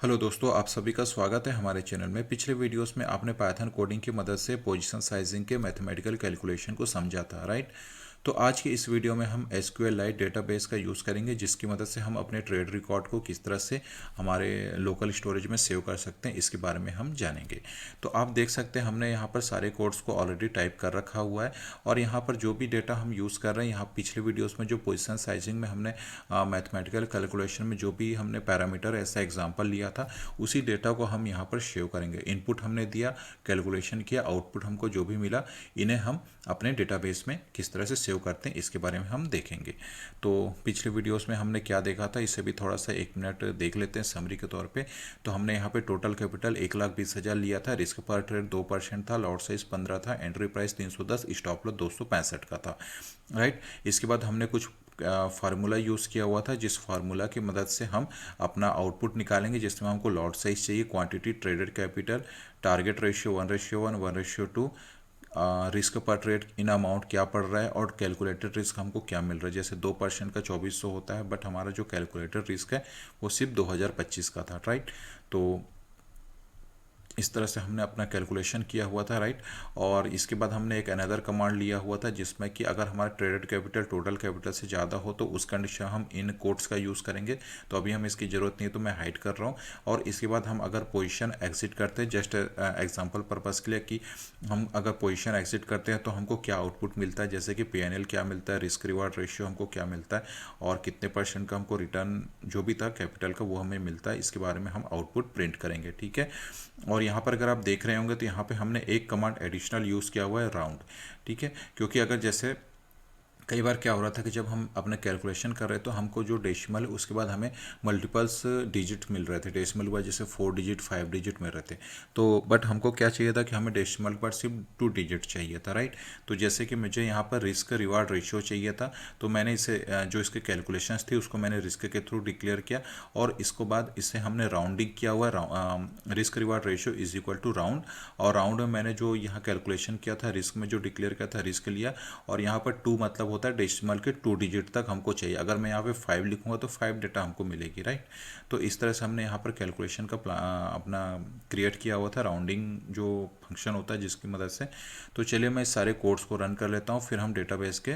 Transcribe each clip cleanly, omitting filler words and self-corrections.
Hello दोस्तों, आप सभी का स्वागत है हमारे चैनल में। पिछले वीडियोस में आपने पाइथन कोडिंग की मदद से पोजीशन साइजिंग के मैथमेटिकल कैलकुलेशन को समझा था, राइट। तो आज की इस वीडियो में हम SQLite डेटाबेस का यूज़ करेंगे, जिसकी मदद से हम अपने ट्रेड रिकॉर्ड को किस तरह से हमारे लोकल स्टोरेज में सेव कर सकते हैं, इसके बारे में हम जानेंगे। तो आप देख सकते हैं हमने यहाँ पर सारे कोड्स को ऑलरेडी टाइप कर रखा हुआ है, और यहाँ पर जो भी डेटा हम यूज़ कर रहे हैं, यहाँ पिछले वीडियोज़ में जो पोजिशन साइजिंग में हमने मैथमेटिकल कैलकुलेशन में जो भी हमने पैरामीटर ऐसा एग्जाम्पल लिया था, उसी डेटा को हम यहाँ पर सेव करेंगे। इनपुट हमने दिया, कैलकुलेशन किया, आउटपुट हमको जो भी मिला, इन्हें हम अपने डेटाबेस में किस तरह से सेव करते हैं, इसके बारे में हम देखेंगे। तो पिछले वीडियोस में हमने क्या देखा था, इसे भी थोड़ा सा 1 मिनट देख लेते हैं समरी के तौर पे। तो हमने यहाँ पे टोटल कैपिटल 1,20,000 लिया था, रिस्क पर ट्रेड 2% था, लॉट साइज 15 था, एंट्री प्राइस 310, स्टॉप लॉस 265 का था, राइट। इसके बाद हमने कुछ फार्मूला यूज़ किया हुआ था, जिस फार्मूला की मदद से हम अपना आउटपुट निकालेंगे, जिसमें हमको लॉट साइज चाहिए, quantity, traded capital, target ratio 1:1, 1:2, risk पर ट्रेड इन अमाउंट क्या पड़ रहा है, और कैलकुलेटेड रिस्क हमको क्या मिल रहा है। जैसे 2% का 2400 होता है, बट हमारा जो कैलकुलेटेड रिस्क है वो सिर्फ 2025 का था, राइट। तो इस तरह से हमने अपना कैलकुलेशन किया हुआ था, राइट। और इसके बाद हमने एक अनदर कमांड लिया हुआ था, जिसमें कि अगर हमारा ट्रेडेड कैपिटल टोटल कैपिटल से ज़्यादा हो तो उस कंडीशन हम इन कोट्स का यूज़ करेंगे। तो अभी हमें इसकी ज़रूरत नहीं है, तो मैं हाइड कर रहा हूँ। और इसके बाद हम अगर पोजीशन एग्जिट करते हैं, जस्ट एग्जांपल पर्पज़ के लिए, कि हम अगर पोजीशन एग्जिट करते हैं तो हमको क्या आउटपुट मिलता है, जैसे कि PNL क्या मिलता है, रिस्क रिवार्ड रेशियो हमको क्या मिलता है, और कितने % का हमको रिटर्न जो भी था कैपिटल का वो हमें मिलता है, इसके बारे में हम आउटपुट प्रिंट करेंगे, ठीक है। और यहाँ पर अगर आप देख रहे होंगे तो यहाँ पे हमने एक कमांड एडिशनल यूज़ किया हुआ है, राउंड, ठीक है। क्योंकि अगर जैसे कई बार क्या हो रहा था कि जब हम अपने कैलकुलेशन कर रहे तो हमको जो डेसिमल, उसके बाद हमें मल्टीपल्स डिजिट मिल रहे थे। डेसिमल हुआ जैसे 4 डिजिट 5 डिजिट मिल रहे थे, तो बट हमको क्या चाहिए था कि हमें डेसिमल पर सिर्फ 2 डिजिट चाहिए था, राइट। तो जैसे कि मुझे यहाँ पर रिस्क रिवार्ड रेशियो चाहिए था, तो मैंने इसे जो इसके कैलकुलेशंस थी उसको मैंने रिस्क के थ्रू डिक्लेयर किया, और इसको बाद इसे हमने राउंडिंग किया हुआ है, risk reward ratio is equal to round. और राउंड में मैंने जो यहाँ कैलकुलेशन किया था, रिस्क में जो डिक्लेयर किया था, रिस्क लिया, और यहाँ पर 2 मतलब होता है डेसिमल के 2 डिजिट तक हमको चाहिए। अगर मैं यहाँ पे 5 लिखूंगा तो 5 डेटा हमको मिलेगी, राइट। तो इस तरह से हमने यहाँ पर कैलकुलेशन का अपना क्रिएट किया हुआ था, राउंडिंग जो फंक्शन होता है जिसकी मदद से। तो चलिए मैं इस सारे कोड्स को रन कर लेता हूँ, फिर हम डेटाबेस के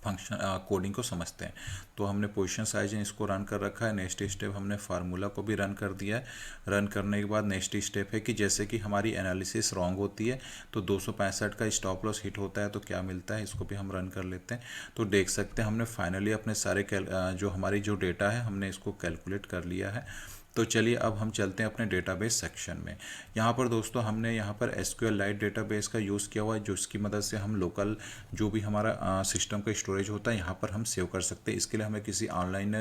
फंक्शन कोडिंग को समझते हैं। तो हमने पोजीशन साइज इसको रन कर रखा है। नेक्स्ट स्टेप हमने फार्मूला को भी रन कर दिया है। रन करने के बाद नेक्स्ट स्टेप है कि जैसे कि हमारी एनालिसिस रॉन्ग होती है तो 265 का स्टॉप लॉस हिट होता है तो क्या मिलता है, इसको भी हम रन कर लेते हैं। तो देख सकते हैं हमने फाइनली अपने सारे जो हमारी जो डेटा है हमने इसको कैलकुलेट कर लिया है। तो चलिए अब हम चलते हैं अपने डेटाबेस सेक्शन में। यहाँ पर दोस्तों हमने यहाँ पर SQLite डेटाबेस का यूज़ किया हुआ है, जो इसकी मदद से हम लोकल जो भी हमारा सिस्टम का स्टोरेज होता है यहाँ पर हम सेव कर सकते हैं। इसके लिए हमें किसी ऑनलाइन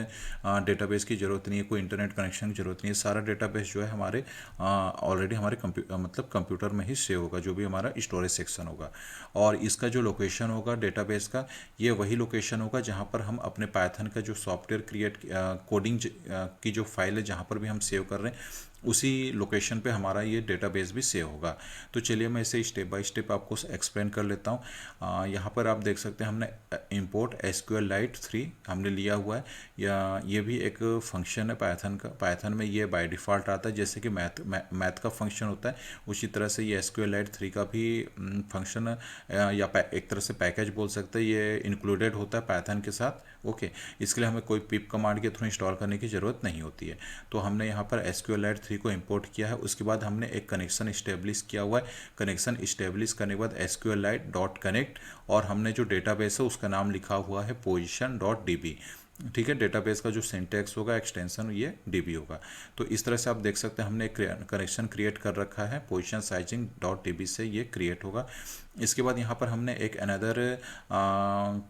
डेटाबेस की ज़रूरत नहीं है, कोई इंटरनेट कनेक्शन की ज़रूरत नहीं है। सारा डेटाबेस जो है हमारे ऑलरेडी हमारे मतलब कंप्यूटर में ही सेव होगा, जो भी हमारा स्टोरेज सेक्शन होगा। और इसका जो लोकेशन होगा डेटाबेस का, ये वही लोकेशन होगा जहाँ पर हम अपने पाइथन का जो सॉफ्टवेयर क्रिएट कोडिंग की जो फाइल है जहाँ पर भी हम सेव कर रहे हैं, उसी लोकेशन पे हमारा ये डेटाबेस भी सेव होगा। तो चलिए मैं इसे स्टेप बाय स्टेप आपको एक्सप्लेन कर लेता हूँ। यहाँ पर आप देख सकते हैं हमने इंपोर्ट SQLite 3 हमने लिया हुआ है, या ये भी एक फंक्शन है पाइथन का। पाइथन में ये बाय डिफ़ॉल्ट आता है, जैसे कि मैथ का फंक्शन होता है, उसी तरह से ये SQLite 3 का भी फंक्शन या एक तरह से पैकेज बोल सकते हैं, ये इंक्लूडेड होता है पाइथन के साथ। ओके, इसके लिए हमें कोई पिप कमांड के थ्रू इंस्टॉल करने की ज़रूरत नहीं होती है। तो हमने यहाँ पर SQLite 3 को इंपोर्ट किया है। उसके बाद हमने एक कनेक्शन इस्टेब्लिश किया हुआ है। कनेक्शन इस्टेब्लिश करने के बाद SQLite.connect, और हमने जो डेटाबेस है उसका नाम लिखा हुआ है position.db, ठीक है। डेटाबेस का जो सिंटैक्स होगा, एक्सटेंशन, ये DB होगा। तो इस तरह से आप देख सकते हैं हमने एक कनेक्शन क्रिएट कर रखा है, पोजीशन साइजिंग .db से ये क्रिएट होगा। इसके बाद यहाँ पर हमने एक अनदर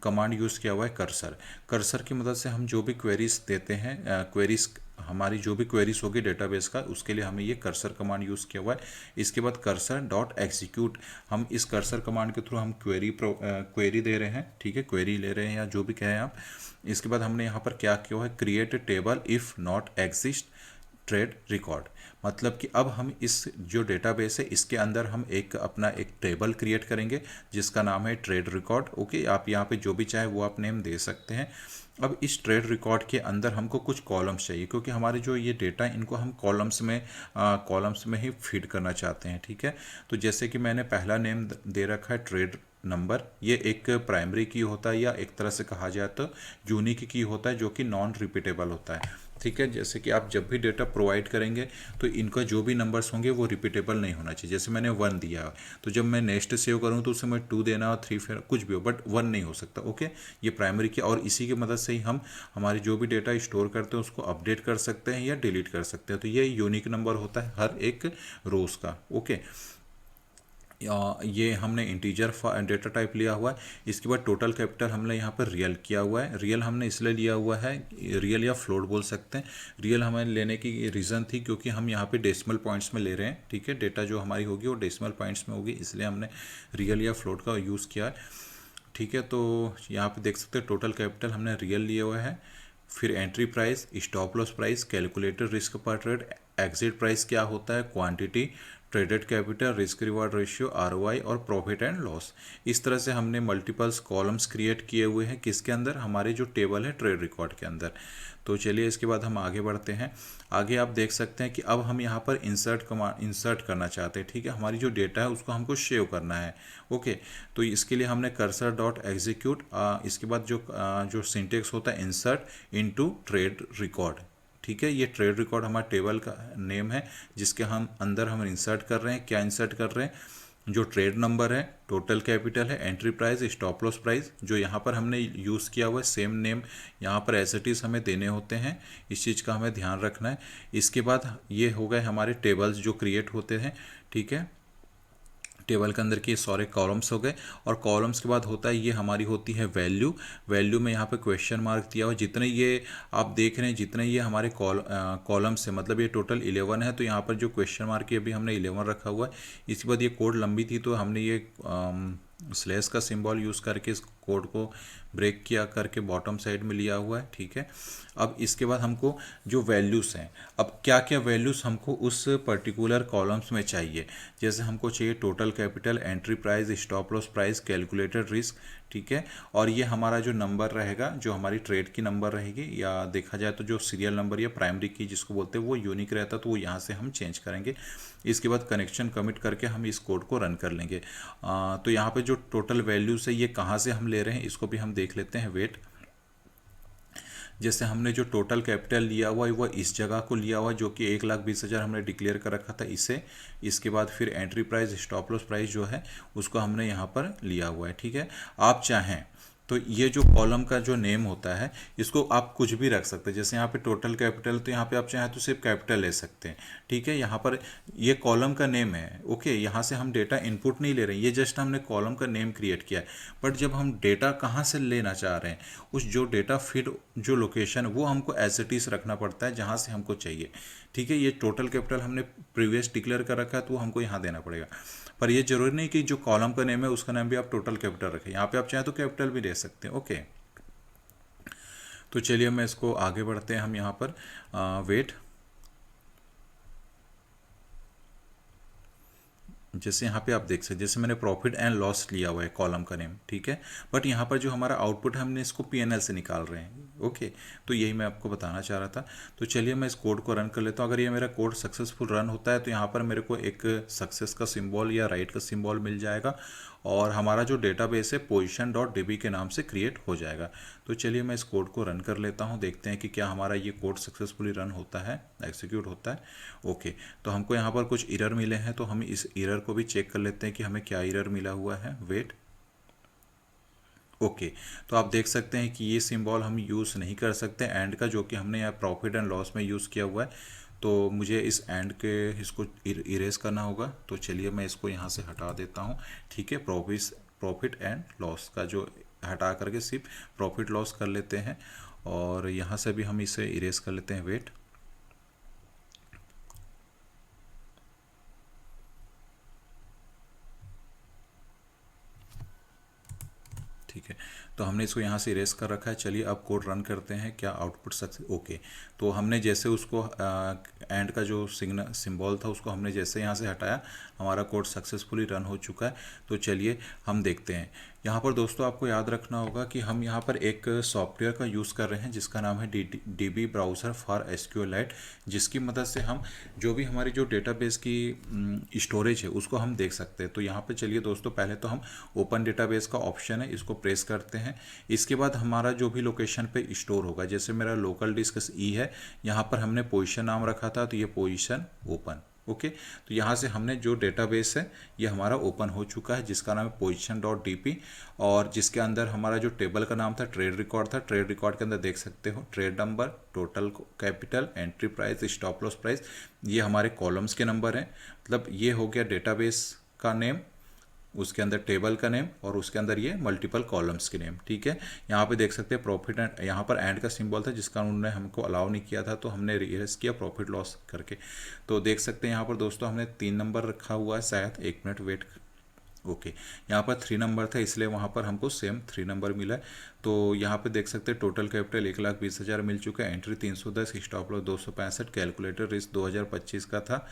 कमांड यूज़ किया हुआ है, कर्सर। कर्सर की मदद से हम जो भी क्वेरीज देते हैं, क्वेरीज हमारी जो भी क्वेरीज होगी डेटाबेस का, उसके लिए हमें ये कर्सर कमांड यूज़ किया हुआ है। इसके बाद कर्सर.execute, हम इस कर्सर कमांड के थ्रू हम क्वेरी दे रहे हैं, ठीक है, क्वेरी ले रहे हैं या जो भी कहें आप। इसके बाद हमने यहाँ पर क्या किया हुआ है, create table if not exist trade record, मतलब कि अब हम इस जो डेटाबेस है इसके अंदर हम एक अपना एक टेबल क्रिएट करेंगे जिसका नाम है ट्रेड रिकॉर्ड। ओके, आप यहाँ पे जो भी चाहे वो आप नेम दे सकते हैं। अब इस ट्रेड रिकॉर्ड के अंदर हमको कुछ कॉलम्स चाहिए, क्योंकि हमारे जो ये डेटा इनको हम कॉलम्स में ही फीड करना चाहते हैं। ठीक है, तो जैसे कि मैंने पहला नेम दे रखा है ट्रेड नंबर। ये एक प्राइमरी की होता है, या एक तरह से कहा जाए तो यूनिक की होता है, जो कि नॉन रिपीटेबल होता है। ठीक है, जैसे कि आप जब भी डेटा प्रोवाइड करेंगे तो इनका जो भी नंबर्स होंगे वो रिपीटेबल नहीं होना चाहिए। जैसे मैंने 1 दिया है, तो जब मैं नेक्स्ट सेव करूँ तो उसमें 2 देना और 3 फिर कुछ भी हो, बट 1 नहीं हो सकता। ओके, ये प्राइमरी की, और इसी की मदद से ही हम हमारी जो भी डेटा स्टोर करते हैं उसको अपडेट कर सकते हैं या डिलीट कर सकते हैं। तो ये यूनिक नंबर होता है हर एक रोज का। ओके, ये हमने इंटीजर डेटा टाइप लिया हुआ है। इसके बाद टोटल कैपिटल हमने यहाँ पर रियल किया हुआ है। रियल हमने इसलिए लिया हुआ है, रियल या फ्लोट बोल सकते हैं। रियल हमें लेने की रीज़न थी क्योंकि हम यहाँ पे डेसिमल पॉइंट्स में ले रहे हैं। ठीक है, डेटा जो हमारी होगी वो डेसिमल पॉइंट्स में होगी, इसलिए हमने रियल या फ्लोट का यूज़ किया है। ठीक है, तो यहाँ पे देख सकते हैं टोटल कैपिटल हमने रियल लिया हुआ है। फिर entry price, stop loss price, calculated risk पर ट्रेड, एग्जिट प्राइस क्या होता है, quantity, traded capital, risk reward ratio, ROI और प्रॉफिट एंड लॉस। इस तरह से हमने मल्टीपल्स कॉलम्स क्रिएट किए हुए हैं किसके अंदर, हमारे जो टेबल है ट्रेड रिकॉर्ड के अंदर। तो चलिए इसके बाद हम आगे बढ़ते हैं। आगे आप देख सकते हैं कि अब हम यहाँ पर इंसर्ट करना चाहते हैं। ठीक है, हमारी जो डेटा है उसको हमको सेव करना है। ओके, तो इसके लिए हमने कर्सर डॉट एग्जीक्यूट, इसके बाद जो सिंटेक्स होता है इंसर्ट इनटू ट्रेड रिकॉर्ड। ठीक है, ये ट्रेड रिकॉर्ड हमारा टेबल का नेम है जिसके हम इंसर्ट कर रहे हैं। क्या इंसर्ट कर रहे हैं, जो ट्रेड नंबर है, टोटल कैपिटल है, entry price, stop loss price, जो यहाँ पर हमने यूज़ किया हुआ है सेम नेम यहाँ पर एज इट इज़ हमें देने होते हैं। इस चीज़ का हमें ध्यान रखना है। इसके बाद ये हो गए हमारे टेबल्स जो क्रिएट होते हैं। ठीक है, टेबल के अंदर के सारे कॉलम्स हो गए, और कॉलम्स के बाद होता है ये हमारी होती है वैल्यू। वैल्यू में यहाँ पे क्वेश्चन मार्क दिया हुआ, जितने ये आप देख रहे हैं जितने ये हमारे कॉलम्स है, मतलब ये टोटल 11 है, तो यहाँ पर जो क्वेश्चन मार्क है अभी हमने 11 रखा हुआ है। इसके बाद ये कोड लंबी थी तो हमने ये स्लैश का सिंबल यूज़ करके इस कोड को ब्रेक किया करके बॉटम साइड में लिया हुआ है। ठीक है, अब इसके बाद हमको जो वैल्यूज़ हैं, अब क्या क्या वैल्यूज़ हमको उस पर्टिकुलर कॉलम्स में चाहिए। जैसे हमको चाहिए total capital, entry price, stop loss price, calculated risk. ठीक है, और ये हमारा जो नंबर रहेगा, जो हमारी ट्रेड की नंबर रहेगी, या देखा जाए तो जो सीरियल नंबर या प्राइमरी की जिसको बोलते हैं वो यूनिक रहता, तो वो यहाँ से हम चेंज करेंगे। इसके बाद कनेक्शन कमिट करके हम इस कोड को रन कर लेंगे। तो यहाँ पे जो टोटल वैल्यूज़ है ये कहाँ से हम ले रहे हैं इसको भी हम देख लेते हैं। वेट, जैसे हमने जो टोटल कैपिटल लिया हुआ है वो इस जगह को लिया हुआ है, जो कि 1,20,000 हमने डिक्लेयर कर रखा था इसे। इसके बाद फिर entry price, stop loss price जो है उसको हमने यहाँ पर लिया हुआ है। ठीक है, आप चाहें तो ये जो कॉलम का जो नेम होता है इसको आप कुछ भी रख सकते हैं। जैसे यहाँ पे टोटल कैपिटल, तो यहाँ पे आप चाहें तो सिर्फ कैपिटल ले सकते हैं। ठीक है, यहाँ पर ये कॉलम का नेम है। ओके, यहाँ से हम डेटा इनपुट नहीं ले रहे हैं, ये जस्ट हमने कॉलम का नेम क्रिएट किया है। बट जब हम डेटा कहाँ से लेना चाह रहे हैं, उस जो डेटा फीड जो लोकेशन वो हमको एज इट इज़ रखना पड़ता है जहाँ से हमको चाहिए। ठीक है, ये टोटल कैपिटल हमने प्रीवियस डिक्लेयर कर रखा है तो वो हमको यहाँ देना पड़ेगा। पर ये जरूरी नहीं कि जो कॉलम का नेम है उसका नाम भी आप टोटल कैपिटल रखें, यहाँ पे आप चाहें तो कैपिटल भी दे सकते हैं। ओके, तो चलिए मैं इसको आगे बढ़ते हैं हम यहाँ पर। वेट, जैसे यहाँ पे आप देख सकते, जैसे मैंने प्रॉफिट एंड लॉस लिया हुआ है कॉलम का नेम। ठीक है, बट यहाँ पर जो हमारा आउटपुट है हमने इसको पीएनएल से निकाल रहे हैं। ओके, तो यही मैं आपको बताना चाह रहा था। तो चलिए मैं इस कोड को रन कर लेता हूँ। अगर ये मेरा कोड सक्सेसफुल रन होता है तो यहाँ पर मेरे को एक सक्सेस का सिंबल या राइट का सिंबल मिल जाएगा, और हमारा जो डेटाबेस है पोजीशन डॉट डीबी के नाम से क्रिएट हो जाएगा। तो चलिए मैं इस कोड को रन कर लेता हूँ, देखते हैं कि क्या हमारा ये कोड सक्सेसफुली रन होता है, एग्जीक्यूट होता है। ओके, तो हमको यहाँ पर कुछ एरर मिले हैं, तो हम इस एरर को भी चेक कर लेते हैं कि हमें क्या एरर मिला हुआ है। वेट, ओके, तो आप देख सकते हैं कि ये सिंबल हम यूज़ नहीं कर सकते एंड का, जो कि हमने यहाँ प्रॉफिट एंड लॉस में यूज़ किया हुआ है। तो मुझे इस एंड के इसको इरेज करना होगा। तो चलिए मैं इसको यहाँ से हटा देता हूँ। ठीक है, प्रॉफिट एंड लॉस का जो हटा करके सिर्फ प्रॉफिट लॉस कर लेते हैं, और यहाँ से भी हम इसे इरेज कर लेते हैं। वेट, ठीक है, तो हमने इसको यहाँ से इरेज कर रखा है। चलिए अब कोड रन करते हैं, क्या आउटपुट सक्सेस, ओके। तो हमने जैसे उसको एंड का जो सिंबल था उसको हमने जैसे यहाँ से हटाया, हमारा कोड सक्सेसफुली रन हो चुका है। तो चलिए हम देखते हैं। यहाँ पर दोस्तों आपको याद रखना होगा कि हम यहाँ पर एक सॉफ्टवेयर का यूज़ कर रहे हैं जिसका नाम है DB ब्राउज़र फॉर SQLite, जिसकी मदद से हम जो भी हमारी जो डेटाबेस की स्टोरेज है उसको हम देख सकते हैं। तो यहाँ पे चलिए दोस्तों पहले तो हम ओपन डेटाबेस का ऑप्शन है इसको प्रेस करते हैं। इसके बाद हमारा जो भी लोकेशन पे स्टोर होगा, जैसे मेरा लोकल डिस्क ई है, यहाँ पर हमने पोजीशन नाम रखा था तो ये पोजीशन ओपन, ओके। तो यहाँ से हमने जो डेटाबेस है ये हमारा ओपन हो चुका है जिसका नाम है position.dp, और जिसके अंदर हमारा जो टेबल का नाम था ट्रेड रिकॉर्ड था। ट्रेड रिकॉर्ड के अंदर देख सकते हो trade number, total capital, entry price, stop loss price, ये हमारे कॉलम्स के नंबर हैं। मतलब ये हो गया डेटाबेस का नेम, उसके अंदर टेबल का नेम और उसके अंदर ये मल्टीपल कॉलम्स के नेम, ठीक है। यहाँ पे देख सकते हैं प्रॉफिट एंड, यहाँ पर एंड का सिंबल था जिसका उन्होंने हमको अलाउ नहीं किया था तो हमने इरेज किया प्रॉफिट लॉस करके। तो देख सकते हैं यहाँ पर दोस्तों हमने 3 नंबर रखा हुआ है, शायद 1 मिनट वेट, ओके। यहाँ पर 3 नंबर था इसलिए वहाँ पर हमको सेम 3 नंबर मिला है। तो यहाँ पे देख सकते हैं टोटल कैपिटल 1,20,000 मिल चुका है, entry 310, stop loss 265, calculator risk 2025 का था,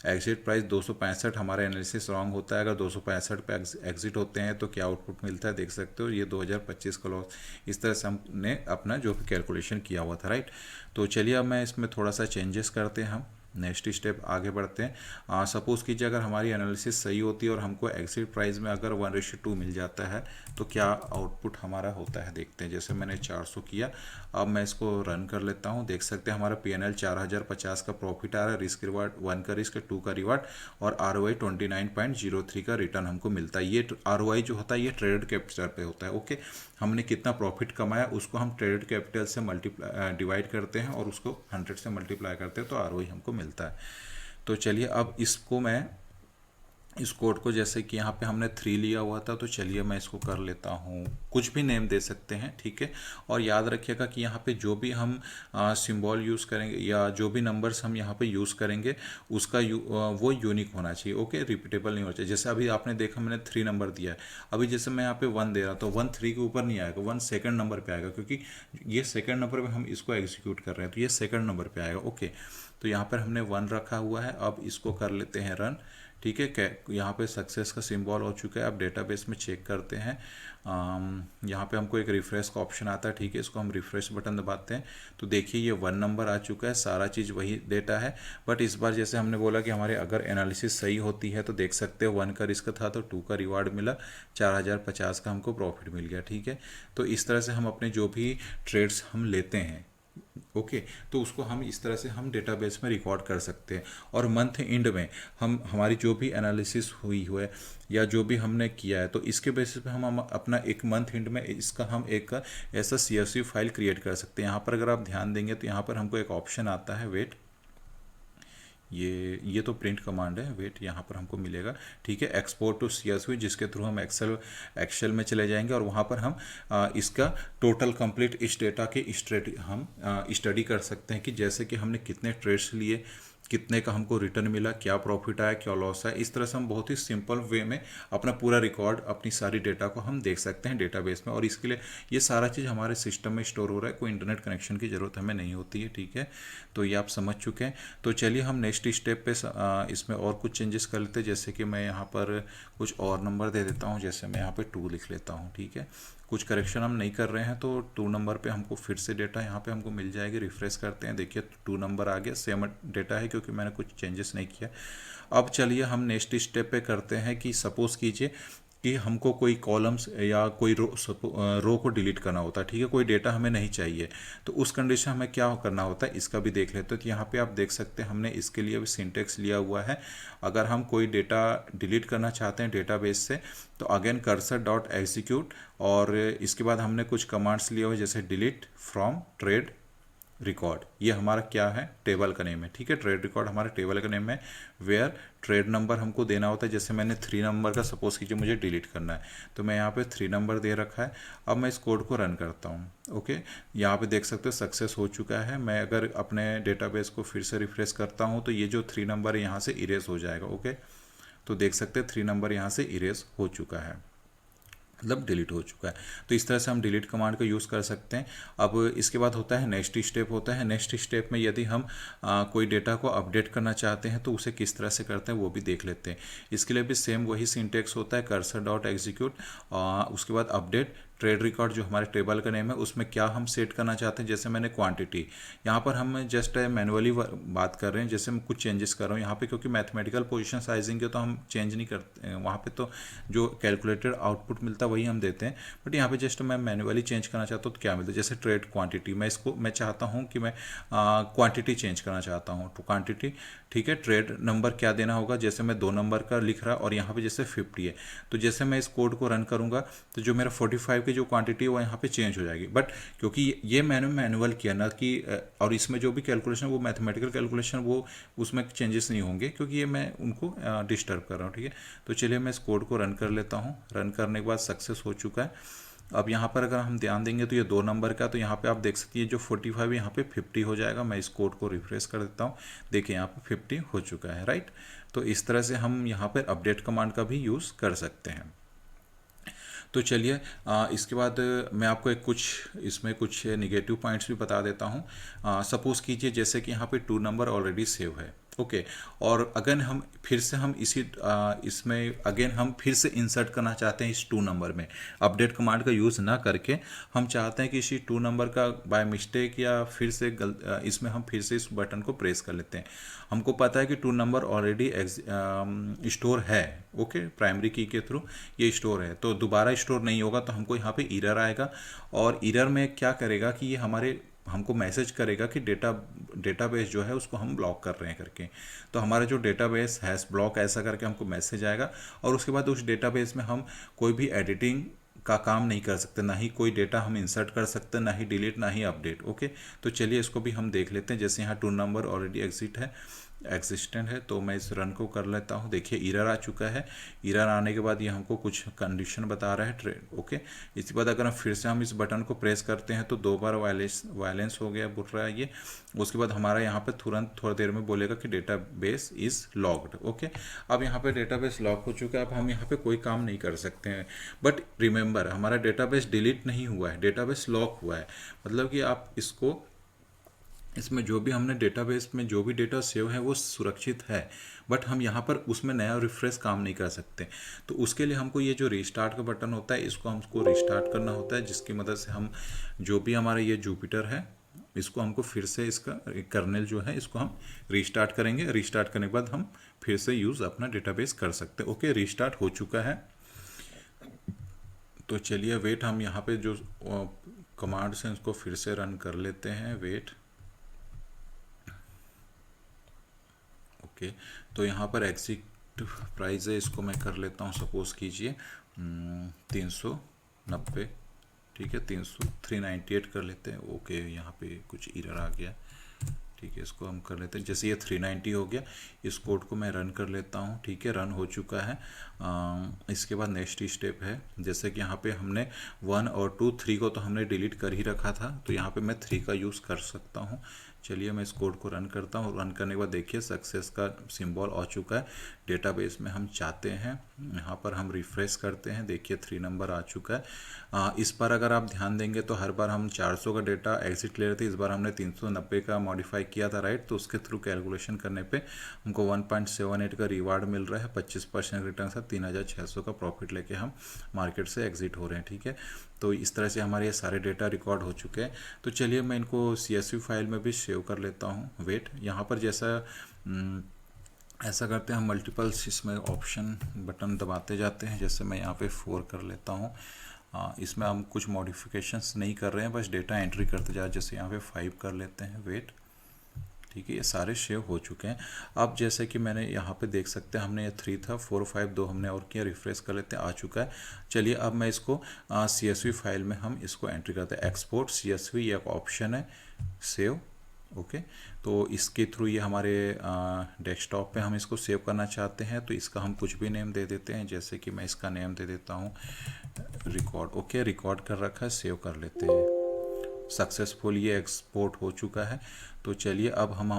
एग्जिट प्राइस 265। हमारा एनालिसिस रॉन्ग होता है, अगर 265 पे एग्जिट होते हैं तो क्या आउटपुट मिलता है देख सकते हो, ये 2025 का लॉस। इस तरह से हमने अपना जो भी कैलकुलेशन किया हुआ था, राइट। तो चलिए अब मैं इसमें थोड़ा सा चेंजेस करते हैं, हम नेक्स्ट स्टेप आगे बढ़ते हैं। सपोज़ कीजिए अगर हमारी एनालिसिस सही होती है और हमको एग्जिट प्राइस में अगर 1:2 मिल जाता है तो क्या आउटपुट हमारा होता है देखते हैं। जैसे मैंने 400 किया, अब मैं इसको रन कर लेता हूं। देख सकते हैं हमारा PNL 4050 का प्रॉफिट आ रहा है, रिस्क रिवार्ड 1 का रिस्क, 2 का रिवार्ड, और ROI 29.03 का रिटर्न हमको मिलता है। ये ROI जो होता है ये ट्रेडेड कैपिटल पे होता है, ओके। हमने कितना प्रॉफिट कमाया उसको हम ट्रेडेड कैपिटल से डिवाइड करते हैं और उसको 100 से मल्टीप्लाई करते हैं तो ROI हमको मिलता है। तो चलिए अब इसको मैं इस कोड को, जैसे कि यहाँ पे हमने 3 लिया हुआ था, तो चलिए मैं इसको कर लेता हूँ, कुछ भी नेम दे सकते हैं, ठीक है। और याद रखिएगा कि यहाँ पे जो भी हम सिंबल यूज़ करेंगे या जो भी नंबर्स हम यहाँ पे यूज़ करेंगे उसका वो यूनिक होना चाहिए, ओके, रिपीटेबल नहीं होना चाहिए। जैसे अभी आपने देखा मैंने 3 नंबर दिया है, अभी जैसे मैं यहाँ पे 1 दे रहा तो 1 3 के ऊपर नहीं आएगा, 1 सेकंड नंबर पे आएगा, क्योंकि ये सेकंड नंबर पे हम इसको एग्जीक्यूट कर रहे हैं तो ये सेकंड नंबर पे आएगा, ओके। तो यहाँ पर हमने 1 रखा हुआ है, अब इसको कर लेते हैं रन, ठीक है। यहाँ पे सक्सेस का सिंबल हो चुका है। अब डेटाबेस में चेक करते हैं, यहाँ पे हमको एक रिफ्रेश का ऑप्शन आता है, ठीक है। इसको हम रिफ्रेश बटन दबाते हैं तो देखिए ये 1 नंबर आ चुका है, सारा चीज़ वही डेटा है। बट इस बार जैसे हमने बोला कि हमारे अगर एनालिसिस सही होती है तो देख सकते हो 1 का रिस्क था तो 2 का रिवार्ड मिला, 4050 का हमको प्रॉफिट मिल गया, ठीक है। तो इस तरह से हम अपने जो भी ट्रेड्स हम लेते हैं, ओके, तो उसको हम इस तरह से हम डेटाबेस में रिकॉर्ड कर सकते हैं। और मंथ एंड में हम हमारी जो भी एनालिसिस हुई है या जो भी हमने किया है तो इसके बेसिस पे हम अपना एक मंथ एंड में इसका हम एक ऐसा CSV फाइल क्रिएट कर सकते हैं। यहाँ पर अगर आप ध्यान देंगे तो यहाँ पर हमको एक ऑप्शन आता है, वेट, ये तो प्रिंट कमांड है, वेट, यहाँ पर हमको मिलेगा, ठीक है, एक्सपोर्ट टू CSV, जिसके थ्रू हम एक्सेल में चले जाएंगे और वहाँ पर हम इसका टोटल कंप्लीट इस डेटा के हम स्टडी कर सकते हैं कि जैसे कि हमने कितने ट्रेड्स लिए, कितने का हमको रिटर्न मिला, क्या प्रॉफिट आया, क्या लॉस है। इस तरह से हम बहुत ही सिंपल वे में अपना पूरा रिकॉर्ड, अपनी सारी डेटा को हम देख सकते हैं डेटाबेस में। और इसके लिए ये सारा चीज़ हमारे सिस्टम में स्टोर हो रहा है, कोई इंटरनेट कनेक्शन की ज़रूरत हमें नहीं होती है, ठीक है। तो ये आप समझ चुके हैं। तो चलिए हम नेक्स्ट स्टेप पे इसमें और कुछ चेंजेस कर लेते हैं। जैसे कि मैं यहाँ पर कुछ और नंबर दे देता हूँ, जैसे मैं यहाँ पर 2 लिख लेता हूँ, ठीक है। कुछ करेक्शन हम नहीं कर रहे हैं तो 2 नंबर पे हमको फिर से डेटा यहाँ पे हमको मिल जाएगी। रिफ्रेश करते हैं, देखिए 2 नंबर आ गया, सेम डेटा है क्योंकि मैंने कुछ चेंजेस नहीं किया। अब चलिए हम नेक्स्ट स्टेप पे करते हैं कि सपोज़ कीजिए कि हमको कोई कॉलम्स या कोई रो को डिलीट करना होता है, ठीक है, कोई डेटा हमें नहीं चाहिए, तो उस कंडीशन हमें क्या करना होता है इसका भी देख लेते हैं। तो यहाँ पे आप देख सकते हैं हमने इसके लिए भी सिंटेक्स लिया हुआ है। अगर हम कोई डेटा डिलीट करना चाहते हैं डेटाबेस से तो अगेन कर्सर डॉट एग्जीक्यूट, और इसके बाद हमने कुछ कमांड्स लिए हुए जैसे डिलीट फ्रॉम ट्रेड रिकॉर्ड, ये हमारा क्या है, टेबल का नेम है, ठीक है। ट्रेड रिकॉर्ड हमारे टेबल का नेम है, वेयर ट्रेड नंबर हमको देना होता है। जैसे मैंने 3 नंबर का सपोज कीजिए मुझे डिलीट करना है तो मैं यहाँ पे 3 नंबर दे रखा है। अब मैं इस कोड को रन करता हूँ, ओके। यहाँ पे देख सकते हो सक्सेस हो चुका है। मैं अगर अपने डेटाबेस को फिर से रिफ्रेश करता हूँ तो ये जो 3 नंबर है यहाँ से इरेज हो जाएगा, ओके। तो देख सकते हैं 3 नंबर यहाँ से इरेज हो चुका है। मतलब डिलीट हो चुका है। तो इस तरह से हम डिलीट कमांड का यूज़ कर सकते हैं। अब इसके बाद होता है नेक्स्ट स्टेप होता है। नेक्स्ट स्टेप में यदि हम कोई डेटा को अपडेट करना चाहते हैं तो उसे किस तरह से करते हैं वो भी देख लेते हैं। इसके लिए भी सेम वही सिंटेक्स होता है, कर्सर डॉट एग्जीक्यूट, उसके बाद अपडेट ट्रेड रिकॉर्ड जो हमारे टेबल का नेम है उसमें क्या हम सेट करना चाहते हैं। जैसे मैंने क्वांटिटी, यहाँ पर हम जस्ट मैनुअली बात कर रहे हैं, जैसे मैं कुछ चेंजेस कर रहा हूँ यहाँ पे, क्योंकि मैथमेटिकल पोजीशन साइजिंग के तो हम चेंज नहीं करते वहाँ पे, तो जो कैलकुलेटेड आउटपुट मिलता है वही हम देते हैं। बट यहाँ पे जस्ट मैं मैनुअली चेंज करना चाहता हूँ तो क्या मिलता है, जैसे ट्रेड क्वांटिटी, मैं चाहता हूँ कि मैं क्वांटिटी चेंज करना चाहता हूँ तो क्वांटिटी, ठीक है। ट्रेड नंबर क्या देना होगा, जैसे मैं 2 नंबर का लिख रहा और यहाँ पे जैसे 50 है, तो जैसे मैं इस कोड को रन करूँगा तो जो मेरा 45 की जो क्वांटिटी है वो यहाँ पे चेंज हो जाएगी। बट क्योंकि ये मैंने मैनुअल किया ना कि और इसमें जो भी कैलकुलेशन वो मैथमेटिकल कैलकुलेशन वो उसमें चेंजेस नहीं होंगे, क्योंकि ये मैं उनको डिस्टर्ब कर रहा हूँ, ठीक है। तो चलिए मैं इस कोड को रन कर लेता हूँ। रन करने के बाद सक्सेस हो चुका है। अब यहाँ पर अगर हम ध्यान देंगे तो ये 2 नंबर का, तो यहाँ पे आप देख सकते हैं जो 45 यहाँ पे 50 हो जाएगा। मैं इस कोड को रिफ्रेश कर देता हूँ, देखिए यहाँ पे 50 हो चुका है, राइट। तो इस तरह से हम यहाँ पर अपडेट कमांड का भी यूज़ कर सकते हैं। तो चलिए इसके बाद मैं आपको इसमें कुछ निगेटिव पॉइंट्स भी बता देता हूँ। सपोज़ कीजिए जैसे कि यहाँ पे 2 नंबर ऑलरेडी सेव है, ओके। और अगर हम फिर से हम इसमें अगेन हम फिर से इंसर्ट करना चाहते हैं इस 2 नंबर में, अपडेट कमांड का यूज़ ना करके हम चाहते हैं कि इसी 2 नंबर का बाय मिस्टेक या फिर से इसमें हम फिर से इस बटन को प्रेस कर लेते हैं। हमको पता है कि 2 नंबर ऑलरेडी स्टोर है, ओके, प्राइमरी की के थ्रू ये स्टोर है, तो दोबारा स्टोर नहीं होगा, तो हमको यहाँ पे एरर आएगा। और एरर में क्या करेगा कि ये हमको मैसेज करेगा कि डेटाबेस जो है उसको हम ब्लॉक कर रहे हैं करके। तो हमारा जो डेटाबेस हैज़ ब्लॉक ऐसा करके हमको मैसेज आएगा, और उसके बाद उस डेटाबेस में हम कोई भी एडिटिंग का काम नहीं कर सकते, ना ही कोई डेटा हम इंसर्ट कर सकते, ना ही डिलीट, ना ही अपडेट, ओके। तो चलिए इसको भी हम देख लेते हैं। जैसे यहाँ 2 नंबर ऑलरेडी एग्जिस्टेंट है, तो मैं इस रन को कर लेता हूँ। देखिए एरर आ चुका है। एरर आने के बाद ये हमको कुछ कंडीशन बता रहा है ट्रेड, ओके। इसके बाद अगर फिर से हम इस बटन को प्रेस करते हैं तो 2 बार वायलेंस हो गया, बोल रहा है ये। उसके बाद हमारा यहाँ पे तुरंत थोड़ी देर में बोलेगा कि डेटाबेस इज़ लॉक्ड, ओके। अब यहाँ पे डेटाबेस लॉक हो चुका है, अब हम यहाँ पे कोई काम नहीं कर सकते हैं। बट रिमेंबर, हमारा डेटाबेस डिलीट नहीं हुआ है, डेटाबेस लॉक हुआ है। मतलब कि आप इसमें जो भी हमने डेटाबेस में जो भी डेटा सेव है वो सुरक्षित है, बट हम यहाँ पर उसमें नया रिफ्रेश काम नहीं कर सकते। तो उसके लिए हमको ये जो रिस्टार्ट का बटन होता है इसको हमको रिस्टार्ट करना होता है, जिसकी मदद से हम जो भी हमारा ये जुपिटर है इसको हमको फिर से इसका कर्नेल जो है इसको हम रिस्टार्ट करेंगे। रिस्टार्ट करने के बाद हम फिर से यूज़ अपना डेटाबेस कर सकते हैं, ओके। रिस्टार्ट हो चुका है। तो चलिए वेट, हम यहाँ पे जो कमांड्स हैं उसको फिर से रन कर लेते हैं, वेट, ओके। तो यहाँ पर एग्जिट प्राइस है, इसको मैं कर लेता हूँ, सपोज कीजिए 390, ठीक है, 398 कर लेते हैं, ओके। यहाँ पे कुछ एरर आ गया, ठीक है, इसको हम कर लेते हैं। जैसे ये 390 हो गया, इस कोड को मैं रन कर लेता हूँ, ठीक है, रन हो चुका है। इसके बाद नेक्स्ट स्टेप है, जैसे कि यहाँ पे हमने 1 और 2, 3 को तो हमने डिलीट कर ही रखा था, तो यहाँ पे मैं 3 का यूज़ कर सकता हूँ। चलिए मैं इस कोड को रन करता हूँ। रन करने के बाद देखिए सक्सेस का सिंबल आ चुका है डेटाबेस में हम चाहते हैं। यहाँ पर हम रिफ्रेश करते हैं, देखिए 3 नंबर आ चुका है। इस पर अगर आप ध्यान देंगे तो हर बार हम 400 का डेटा एग्जिट ले रहे थे, इस बार हमने 390 का मॉडिफाई किया था, राइट। तो उसके थ्रू कैलकुलेशन करने पे हमको 1.78 का रिवार्ड मिल रहा है, 25% रिटर्न से 3600 का प्रॉफिट लेके हम मार्केट से एग्जिट हो रहे हैं, ठीक है। तो इस तरह से हमारे ये सारे डेटा रिकॉर्ड हो चुके हैं। तो चलिए मैं इनको CSV फाइल में भी सेव कर लेता हूँ, वेट। यहाँ पर ऐसा करते हैं हम, मल्टीपल्स इसमें ऑप्शन बटन दबाते जाते हैं। जैसे मैं यहाँ पे 4 कर लेता हूँ। इसमें हम कुछ मॉडिफिकेशंस नहीं कर रहे हैं, बस डेटा एंट्री करते जा। जैसे यहाँ पे 5 कर लेते हैं, वेट, ठीक है। ये सारे सेव हो चुके हैं। अब जैसे कि मैंने यहाँ पे देख सकते हैं, हमने ये 3 था, 4 5 2 हमने और किया, रिफ्रेश कर लेते हैं, आ चुका है। चलिए अब मैं इसको CSV फाइल में हम इसको एंट्री करते हैं। एक्सपोर्ट CSV ये एक ऑप्शन है, सेव, ओके। तो इसके थ्रू ये हमारे डेस्कटॉप पे हम इसको सेव करना चाहते हैं, तो इसका हम कुछ भी नेम दे देते हैं। जैसे कि मैं इसका नेम दे देता हूँ रिकॉर्ड, ओके। रिकॉर्ड कर रखा है, सेव कर लेते हैं। सक्सेसफुल ये एक्सपोर्ट हो चुका है। तो चलिए अब हम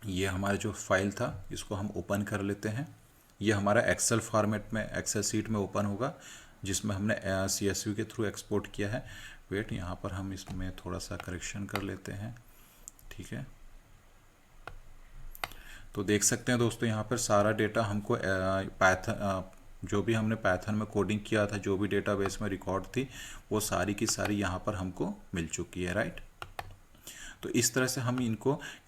ये हमारा जो फाइल था इसको हम ओपन कर लेते हैं। ये हमारा एक्सेल फॉर्मेट में, एक्सेल सीट में ओपन होगा, जिसमें हमने CSV के थ्रू एक्सपोर्ट किया है। वेट, यहाँ पर हम इसमें थोड़ा सा करेक्शन कर लेते हैं, ठीक है। तो देख सकते हैं दोस्तों, यहाँ पर सारा डेटा हमको पाइथन, जो भी हमने पाइथन में कोडिंग किया था, जो भी डेटाबेस में रिकॉर्ड थी, वो सारी की सारी यहाँ पर हमको मिल चुकी है, राइट। तो इस तरह से हम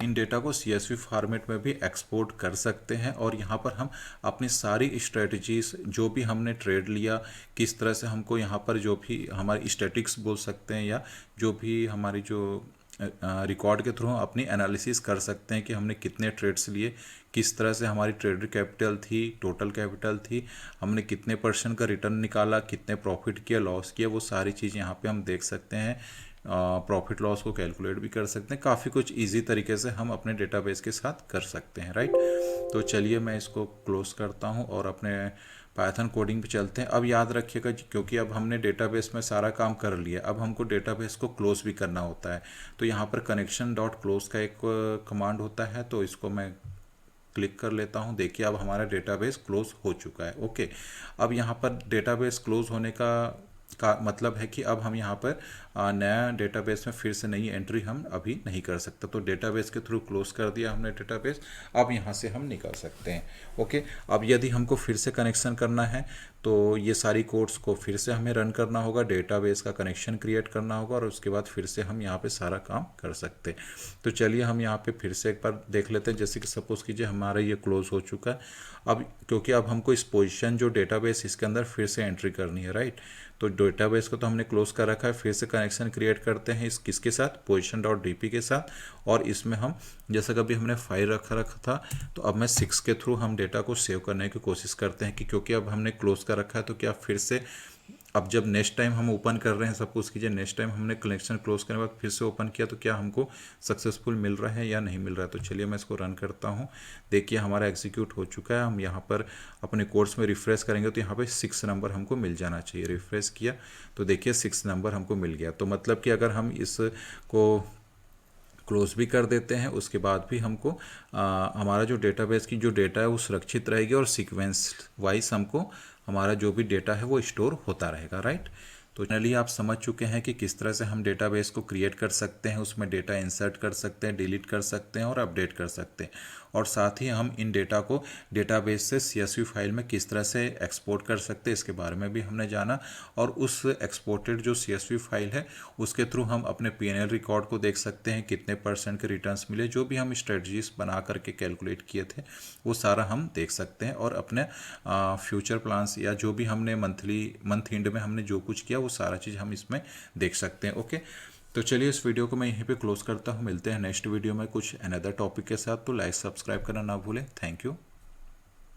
इन डेटा को CSV फॉर्मेट में भी एक्सपोर्ट कर सकते हैं, और यहाँ पर हम अपनी सारी स्ट्रेटजीज, जो भी हमने ट्रेड लिया, किस तरह से हमको यहाँ पर जो भी हमारी स्टैटिक्स बोल सकते हैं, या जो भी हमारी जो रिकॉर्ड के थ्रू अपनी एनालिसिस कर सकते हैं कि हमने कितने ट्रेड्स लिए, किस तरह से हमारी ट्रेड कैपिटल थी, टोटल कैपिटल थी, हमने कितने % का रिटर्न निकाला, कितने प्रॉफिट किया, लॉस किया, वो सारी चीज़ यहाँ पे हम देख सकते हैं। प्रॉफिट लॉस को कैलकुलेट भी कर सकते हैं। काफ़ी कुछ इजी तरीके से हम अपने डेटाबेस के साथ कर सकते हैं, राइट। तो चलिए मैं इसको क्लोज करता हूँ और अपने पाइथन कोडिंग पे चलते हैं। अब याद रखिएगा, क्योंकि अब हमने डेटाबेस में सारा काम कर लिया, अब हमको डेटाबेस को क्लोज भी करना होता है। तो यहाँ पर कनेक्शन डॉट क्लोज का एक कमांड होता है, तो इसको मैं क्लिक कर लेता हूँ। देखिए अब हमारा डेटाबेस क्लोज हो चुका है। ओके, अब यहाँ पर डेटाबेस क्लोज होने का मतलब है कि अब हम यहाँ पर नया डेटाबेस में फिर से नई एंट्री हम अभी नहीं कर सकते। तो डेटाबेस के थ्रू क्लोज कर दिया हमने डेटाबेस, अब यहाँ से हम निकल सकते हैं। ओके, अब यदि हमको फिर से कनेक्शन करना है, तो ये सारी कोड्स को फिर से हमें रन करना होगा, डेटाबेस का कनेक्शन क्रिएट करना होगा, और उसके बाद फिर से हम यहाँ पे सारा काम कर सकते हैं। तो चलिए हम यहाँ पे फिर से एक बार देख लेते हैं। जैसे कि सपोज कीजिए हमारा ये क्लोज हो चुका है। अब क्योंकि अब हमको इस पोजीशन जो डेटाबेस, इसके अंदर फिर से एंट्री करनी है, राइट। तो डेटाबेस को तो हमने क्लोज कर रखा है, फिर से कनेक्शन क्रिएट करते हैं इस किसके साथ, position.dp के साथ। और इसमें हम, जैसा कभी हमने फाइल रखा था, तो अब मैं 6 के थ्रू हम डेटा को सेव करने की कोशिश करते हैं कि क्योंकि अब हमने क्लोज कर रखा है, तो क्या फिर से अब जब नेक्स्ट टाइम हम ओपन कर रहे हैं, सपोज कीजिए नेक्स्ट टाइम हमने कनेक्शन क्लोज करने के बाद फिर से ओपन किया, तो क्या हमको सक्सेसफुल मिल रहा है या नहीं मिल रहा है। तो चलिए मैं इसको रन करता हूँ। देखिए हमारा एग्जीक्यूट हो चुका है। हम यहाँ पर अपने कोर्स में रिफ्रेश करेंगे, तो यहाँ पे 6 नंबर हमको मिल जाना चाहिए। रिफ्रेश किया तो देखिए 6 नंबर हमको मिल गया। तो मतलब कि अगर हम इसको क्लोज भी कर देते हैं, उसके बाद भी हमको हमारा जो डेटाबेस की जो डेटा है वो सुरक्षित रहेगी, और सीक्वेंस वाइज हमको हमारा जो भी डेटा है वो स्टोर होता रहेगा, राइट। तो जनरली आप समझ चुके हैं कि किस तरह से हम डेटाबेस को क्रिएट कर सकते हैं, उसमें डेटा इंसर्ट कर सकते हैं, डिलीट कर सकते हैं और अपडेट कर सकते हैं, और साथ ही हम इन डेटा को डेटाबेस से CSV फाइल में किस तरह से एक्सपोर्ट कर सकते हैं, इसके बारे में भी हमने जाना। और उस एक्सपोर्टेड जो CSV फाइल है, उसके थ्रू हम अपने P&L रिकॉर्ड को देख सकते हैं, कितने % के रिटर्न्स मिले, जो भी हम स्ट्रेटजीज बना करके कैलकुलेट किए थे वो सारा हम देख सकते हैं, और अपने फ्यूचर प्लान्स या जो भी हमने मंथ एंड में हमने जो कुछ किया वो सारा चीज़ हम इसमें देख सकते हैं। ओके, तो चलिए इस वीडियो को मैं यहीं पे क्लोज करता हूँ। मिलते हैं नेक्स्ट वीडियो में कुछ अनदर टॉपिक के साथ। तो लाइक सब्सक्राइब करना ना भूलें। Thank you.